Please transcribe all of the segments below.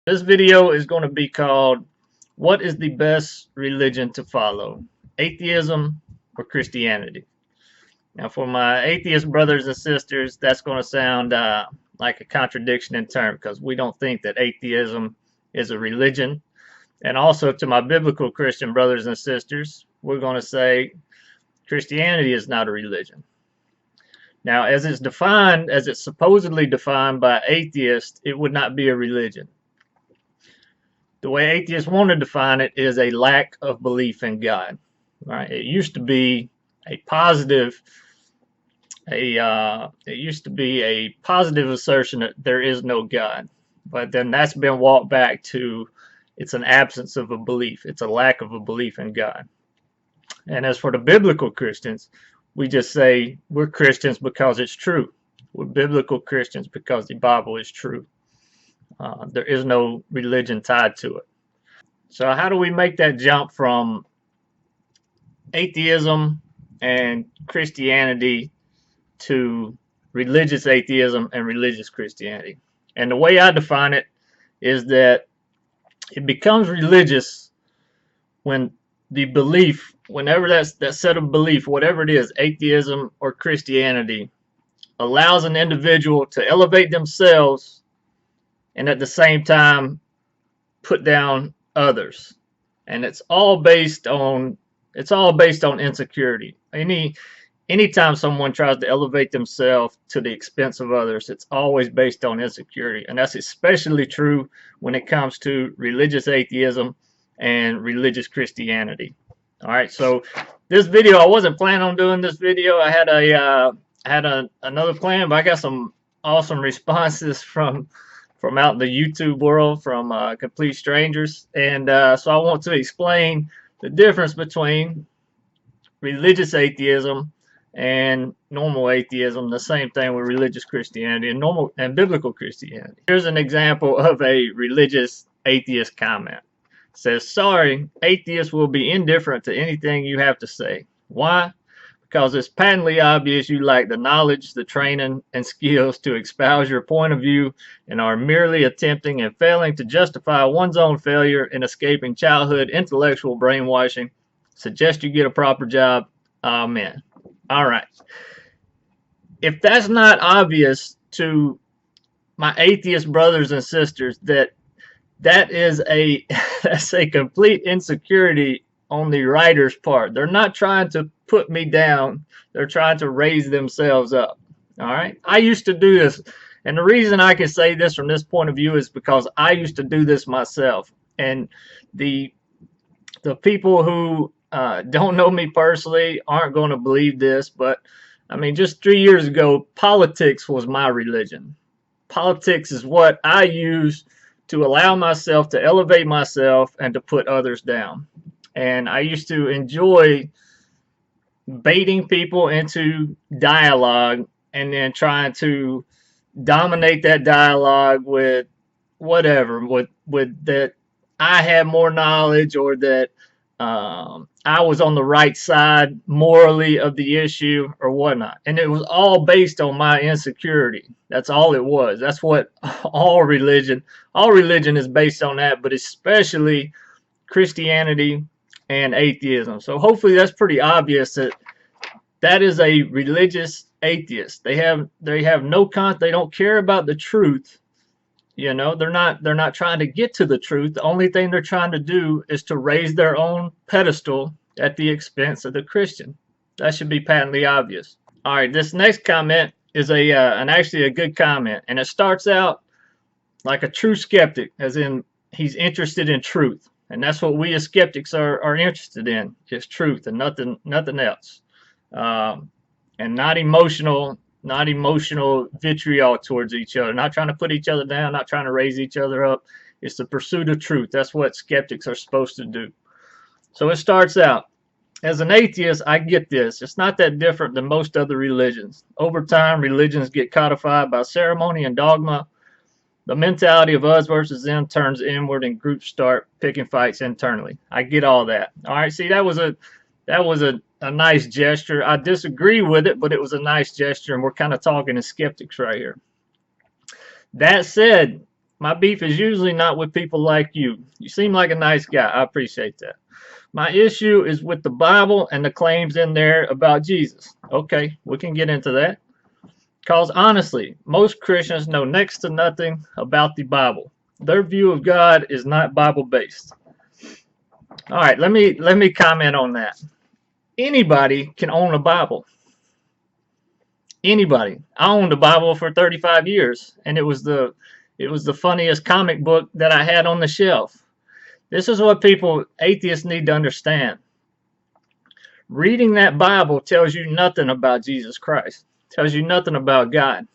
This video is going to be called, what is the best religion to follow? Atheism or Christianity? Now for my atheist brothers and sisters, that's going to sound like a contradiction in terms, because we don't think that atheism is a religion. And also to my biblical Christian brothers and sisters, we're going to say Christianity is not a religion. Now, as it's defined, as it's supposedly defined by atheists, it would not be a religion. The way atheists want to define it is a lack of belief in God. Right? It used to be a positive, it used to be a positive assertion that there is no God, but then that's been walked back to it's an absence of a belief. It's a lack of a belief in God. And as for the biblical Christians, we just say we're Christians because it's true. We're biblical Christians because the Bible is true. There is no religion tied to it. So how do we make that jump from atheism and Christianity to religious atheism and religious Christianity? And the way I define it is that it becomes religious when the belief, whenever that set of belief, whatever it is, atheism or Christianity, allows an individual to elevate themselves and at the same time put down others. And it's all based on insecurity. Anytime someone tries to elevate themselves to the expense of others, it's always based on insecurity. And that's especially true when it comes to religious atheism and religious Christianity. All right, so this video, I wasn't planning on doing this video. I had another plan, but I got some awesome responses from out in the YouTube world, from complete strangers, and so I want to explain the difference between religious atheism and normal atheism. The same thing with religious Christianity and normal and biblical Christianity. Here's an example of a religious atheist comment. It says, "Sorry, atheists will be indifferent to anything you have to say. Why? Because it's patently obvious you lack the knowledge, the training, and skills to espouse your point of view and are merely attempting and failing to justify one's own failure in escaping childhood intellectual brainwashing. Suggest you get a proper job. Amen." All right. If that's not obvious to my atheist brothers and sisters, that is that's a complete insecurity on the writer's part. They're not trying to put me down. They're trying to raise themselves up. All right. I used to do this. And the reason I can say this from this point of view is because I used to do this myself. And the people who don't know me personally aren't going to believe this, but I mean, just 3 years ago, politics was my religion. Politics is what I use to allow myself to elevate myself and to put others down. And I used to enjoy baiting people into dialogue and then trying to dominate that dialogue with whatever, with that I had more knowledge, or that I was on the right side morally of the issue or whatnot. And it was all based on my insecurity. That's all it was. That's what all religion is based on, that, but especially Christianity and atheism. So hopefully that's pretty obvious that is a religious atheist. They have no they don't care about the truth. You know, they're not trying to get to the truth. The only thing they're trying to do is to raise their own pedestal at the expense of the Christian. That should be patently obvious. All right, this next comment is actually a good comment, and it starts out like a true skeptic, as in he's interested in truth. And that's what we as skeptics are interested in, just truth and nothing else. And not emotional vitriol towards each other, not trying to put each other down, not trying to raise each other up. It's the pursuit of truth. That's what skeptics are supposed to do. So it starts out, as an atheist, I get this. It's not that different than most other religions. Over time, religions get codified by ceremony and dogma. The mentality of us versus them turns inward, and groups start picking fights internally. I get all that. All right, see, that was a nice gesture. I disagree with it, but it was a nice gesture, and we're kind of talking to skeptics right here. That said, My beef is usually not with people like you. You seem like a nice guy. I appreciate that. My issue is with the Bible and the claims in there about Jesus. Okay, we can get into that. Because honestly, most Christians know next to nothing about the Bible. Their view of God is not Bible based. All right, let me comment on that. Anybody can own a Bible. Anybody. I owned a Bible for 35 years, and it was the funniest comic book that I had on the shelf. This is what atheists need to understand. Reading that Bible tells you nothing about Jesus Christ. Tells you nothing about God.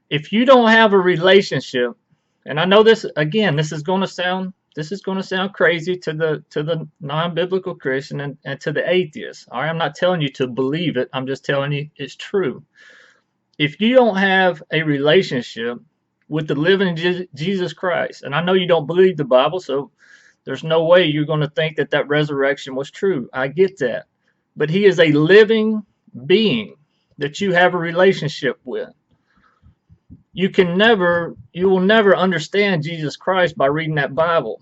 If you don't have a relationship, and I know this again, this is going to sound crazy to the non-biblical Christian and to the atheist. All right, I'm not telling you to believe it. I'm just telling you it's true. If you don't have a relationship with the living Jesus Christ, and I know you don't believe the Bible, so there's no way you're going to think that resurrection was true. I get that. But he is a living being that you have a relationship with. You will never understand Jesus Christ by reading that Bible.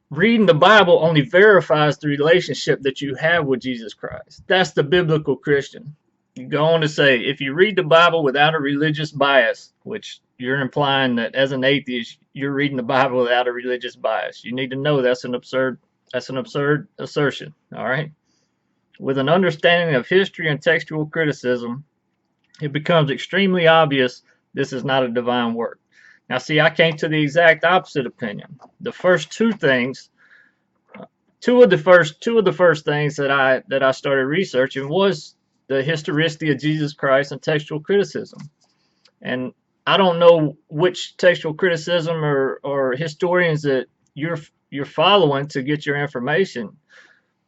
Reading the Bible only verifies the relationship that you have with Jesus Christ. That's the biblical Christian. You go on to say, if you read the Bible without a religious bias, which you're implying that as an atheist, you're reading the Bible without a religious bias. You need to know that's an absurd assertion. All right. With an understanding of history and textual criticism, it becomes extremely obvious this is not a divine work. Now, see, I came to the exact opposite opinion. The first two of the first things that I started researching was the historicity of Jesus Christ and textual criticism. And I don't know which textual criticism or historians that you're following to get your information,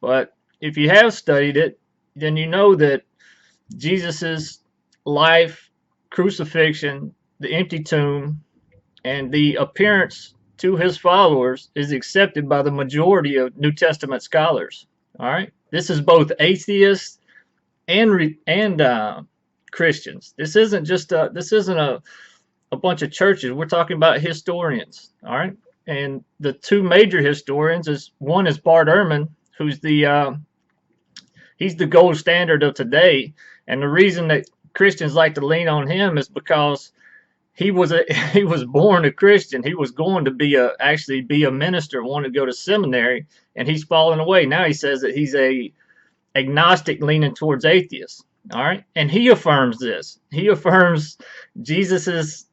but if you have studied it, then you know that Jesus's life, crucifixion, the empty tomb, and the appearance to his followers is accepted by the majority of New Testament scholars. All right, this is both atheists and Christians. This isn't a bunch of churches. We're talking about historians. All right, and the two major historians one is Bart Ehrman, who's he's the gold standard of today, and the reason that Christians like to lean on him is because he was born a Christian. He was going to actually be a minister, wanted to go to seminary, and he's fallen away. Now he says that he's a agnostic leaning towards atheist. All right, and he affirms this. He affirms Jesus's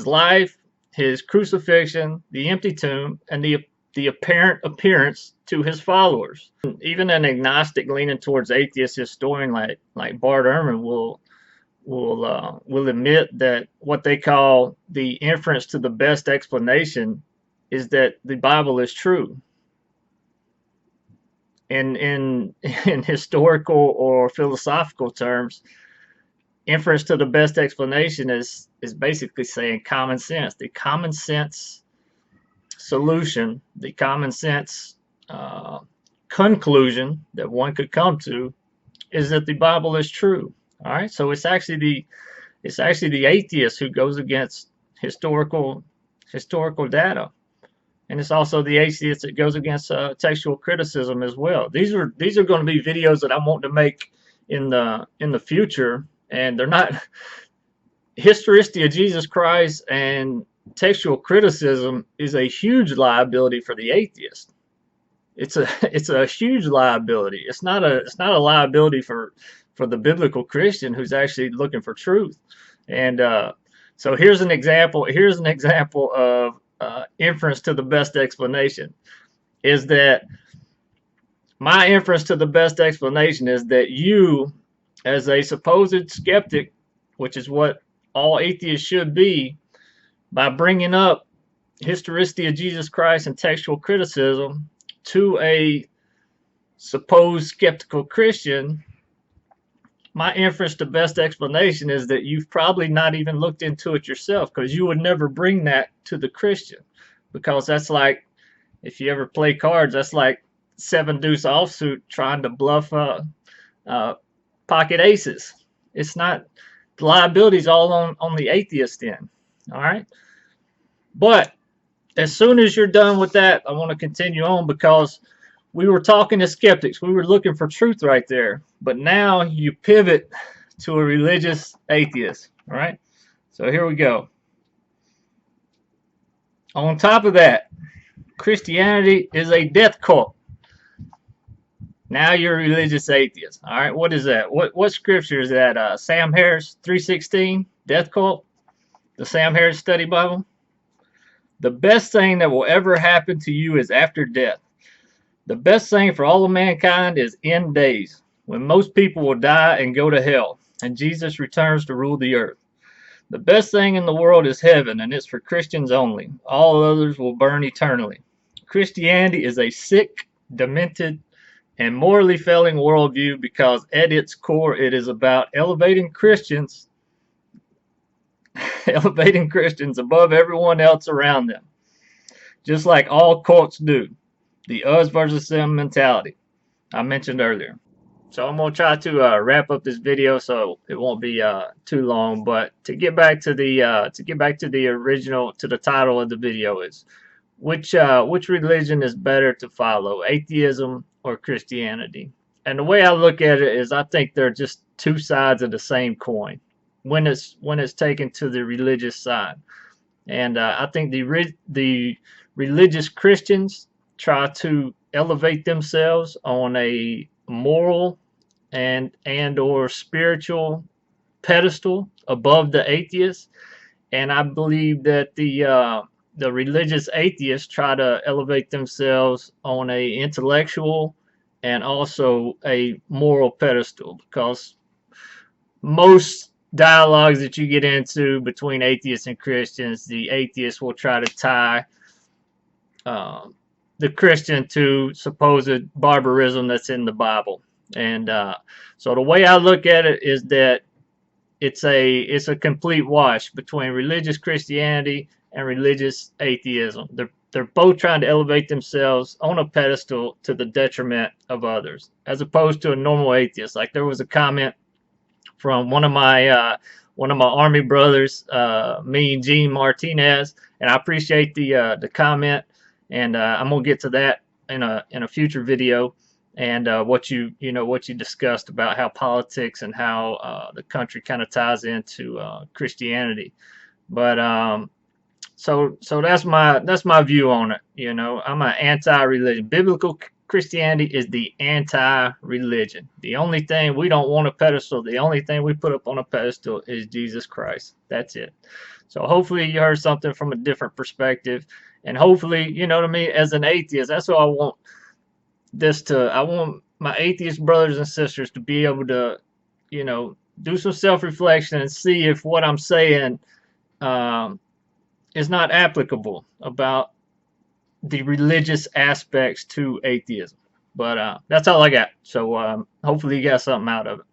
life, his crucifixion, the empty tomb, and the apparent appearance to his followers. Even an agnostic leaning towards atheist historian like Bart Ehrman will admit that what they call the inference to the best explanation is that the Bible is true. In historical or philosophical terms, inference to the best explanation is basically saying common sense. The common sense solution, the common sense conclusion that one could come to is that the Bible is true. All right, so it's actually the atheist who goes against historical data, and it's also the atheist that goes against textual criticism as well. These are going to be videos that I want to make in the future, and they're not historicity of Jesus Christ and textual criticism is a huge liability for the atheist. It's a huge liability. It's not a liability for the biblical Christian who's actually looking for truth. And so here's an example of inference to the best explanation. Is that my inference to the best explanation is that you, as a supposed skeptic, which is what all atheists should be, by bringing up historicity of Jesus Christ and textual criticism to a supposed skeptical Christian, my inference to best explanation is that you've probably not even looked into it yourself, because you would never bring that to the Christian, because that's like, if you ever play cards, that's like 7-deuce offsuit trying to bluff pocket aces. It's not The liability is all on the atheist end. All right. But as soon as you're done with that, I want to continue on because we were talking to skeptics. We were looking for truth right there. But now you pivot to a religious atheist. All right. So here we go. On top of that, Christianity is a death cult. Now you're a religious atheist. All right, what is that? What scripture is that? Sam Harris 3:16, death cult, the Sam Harris Study Bible. The best thing that will ever happen to you is after death. The best thing for all of mankind is end days, when most people will die and go to hell, and Jesus returns to rule the earth. The best thing in the world is heaven, and it's for Christians only. All others will burn eternally. Christianity is a sick, demented, and morally failing worldview because at its core it is about elevating Christians above everyone else around them, just like all cults do. The us versus them mentality I mentioned earlier. So I'm going to try to wrap up this video so it won't be too long. But to get back to the original, to the title of the video is which religion is better to follow, atheism or Christianity? And the way I look at it is I think they're just two sides of the same coin when it's taken to the religious side. And I think the religious Christians try to elevate themselves on a moral and or spiritual pedestal above the atheists, and I believe that the religious atheists try to elevate themselves on a intellectual and also a moral pedestal, because most dialogues that you get into between atheists and Christians, the atheists will try to tie the Christian to supposed barbarism that's in the Bible. And so the way I look at it is that it's a complete wash between religious Christianity and religious atheism. They're both trying to elevate themselves on a pedestal to the detriment of others, as opposed to a normal atheist. Like there was a comment from one of my Army brothers, me, Gene Martinez, and I appreciate the comment, and I'm gonna get to that in a future video. And what you discussed about how politics and how the country kind of ties into Christianity. But so that's my view on it. I'm an anti-religion. Biblical Christianity is the anti-religion. The only thing we don't want a pedestal, the only thing we put up on a pedestal is Jesus Christ. That's it. So hopefully you heard something from a different perspective, and hopefully, you know what I mean, as an atheist, that's what I want. I want my atheist brothers and sisters to be able to, do some self-reflection and see if what I'm saying is not applicable about the religious aspects to atheism. But that's all I got. So hopefully you got something out of it.